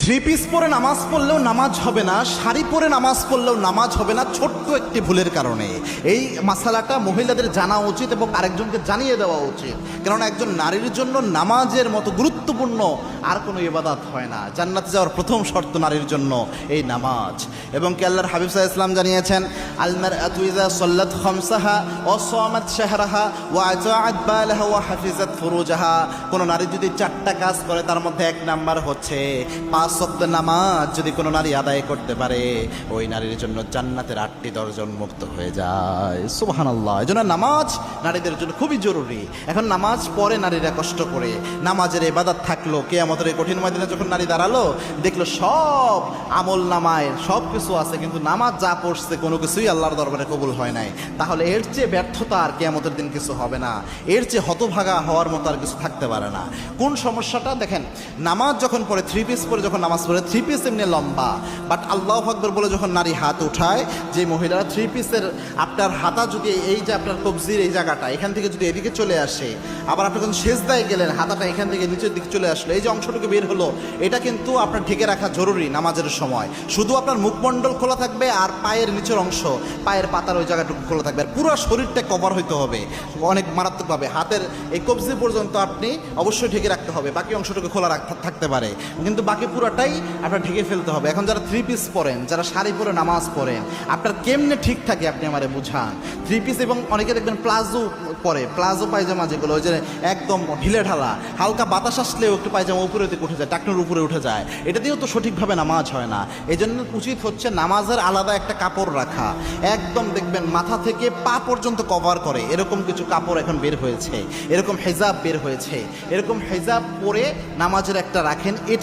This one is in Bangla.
থ্রি পিস পরে নামাজ পড়লেও নামাজ হবে না, শাড়ি পরে নামাজ পড়লেও নামাজ হবে না, ছোট্ট একটি ভুলের কারণে। এই মাসালাটা মহিলাদের জানা উচিত এবং আরেকজনকে জানিয়ে দেওয়া উচিত, কারণ একজন নারীর জন্য নামাজের মতো গুরুত্বপূর্ণ আর কোনো ইবাদত হয় না। জান্নাতে যাওয়ার প্রথম শর্ত নারীর জন্য এই নামাজ। এবং কি আল্লাহর হাবিব সাল্লাল্লাহু আলাইহি ওয়াসাল্লাম জানিয়েছেন, আল মারআতু ইযা সাল্লাত খামসাহা ওয়া সামাত শাহরাহা ওয়া আতাআত বালাহা ওয়া হাফিজাত ফুরুজাহা। কোন নারী যদি চারটা কাজ করে তার মধ্যে এক নাম্বার হচ্ছে 5 ওয়াক্ত নামাজ যদি কোনো নারী আদায় করতে পারে, ওই নারীর জন্য জান্নাতের 8টি দরজা মুক্ত হয়ে যায়। সুবহানাল্লাহ। এজন্য নামাজ নারীদের জন্য খুবই জরুরি। এখন নামাজ পড়ে নারীরা কষ্ট করে, নামাজের ইবাদত থাকলো, কিয়ামতের এই কঠিন ময়দানে যখন নারী দাঁড়ালো দেখলো সব আমল নামায় সব কিছু আছে, কিন্তু নামাজ যা পড়ছে কোনো কিছুই আল্লাহর দরবারে কবুল হয় নাই, তাহলে এর চেয়ে ব্যর্থতা আর কিয়ামতের দিন কিছু হবে না, এর চেয়ে হতভাগা হওয়ার মতো আর কিছু থাকতে পারে না। কোন সমস্যাটা দেখেন, নামাজ যখন পড়ে থ্রি পিস পরে যখন নামাজ পড়ে, থ্রি পিস এমনি লম্বা, বাট আল্লাহু আকবার বলে যখন নারী হাত উঠায়, যে মহিলারা থ্রি পিসের আপনার হাতা যদি এই যে আপনার কবজির এই জায়গাটা এখান থেকে যদি এদিকে চলে আসে, আবার আপনি যখন সেজদায় গেলেন হাতাটা এখান থেকে নিচের দিকে চলে আসলো, এই যে অংশটুকু বের হলো, এটা কিন্তু আপনার ঢেকে রাখা জরুরি নামাজের সময়। শুধু আপনার মুখমণ্ডল খোলা থাকবে আর পায়ের নিচের অংশ, পায়ের পাতার ওই জায়গাটুকু খোলা থাকবে, আর পুরো শরীরটা কভার হইতে হবে অনেক মারাত্মকভাবে। হাতের এই কবজি পর্যন্ত আপনি অবশ্যই ঢেকে রাখতে হবে, বাকি অংশটুকু খোলা থাকতে পারে, কিন্তু বাকি পুরোটাই আপনার ঢেকে ফেলতে হবে। এখন যারা থ্রি পিস পরেন, যারা শাড়ি পরে নামাজ পড়েন, আপনার কেমনে ঠিক থাকে আপনি আমারে বুঝান। থ্রি পিস এবং অনেকে দেখবেন প্লাজো পরে, প্লাজো পায়জামা যেগুলো ওই যে একদম ঢিলে ঢালা, হালকা বাতাস আসলেও একটু পায়জামা উপরে দিকে উঠে যায়, টাকনুর উপরে উঠে যায়, এটা দিয়েও তো সঠিকভাবে নামাজ হয় না। এই জন্য উচিত হচ্ছে নামাজের আলাদা একটা কাপড় রাখা, একদম দেখবেন মাথা থেকে পা পর্যন্ত কভার করে এরকম কিছু কাপড় এখন বের হয়েছে, এরকম হেজাব বের হয়েছে, এরকম হেজাব পরে নামাজের একটা রাখেন। এটা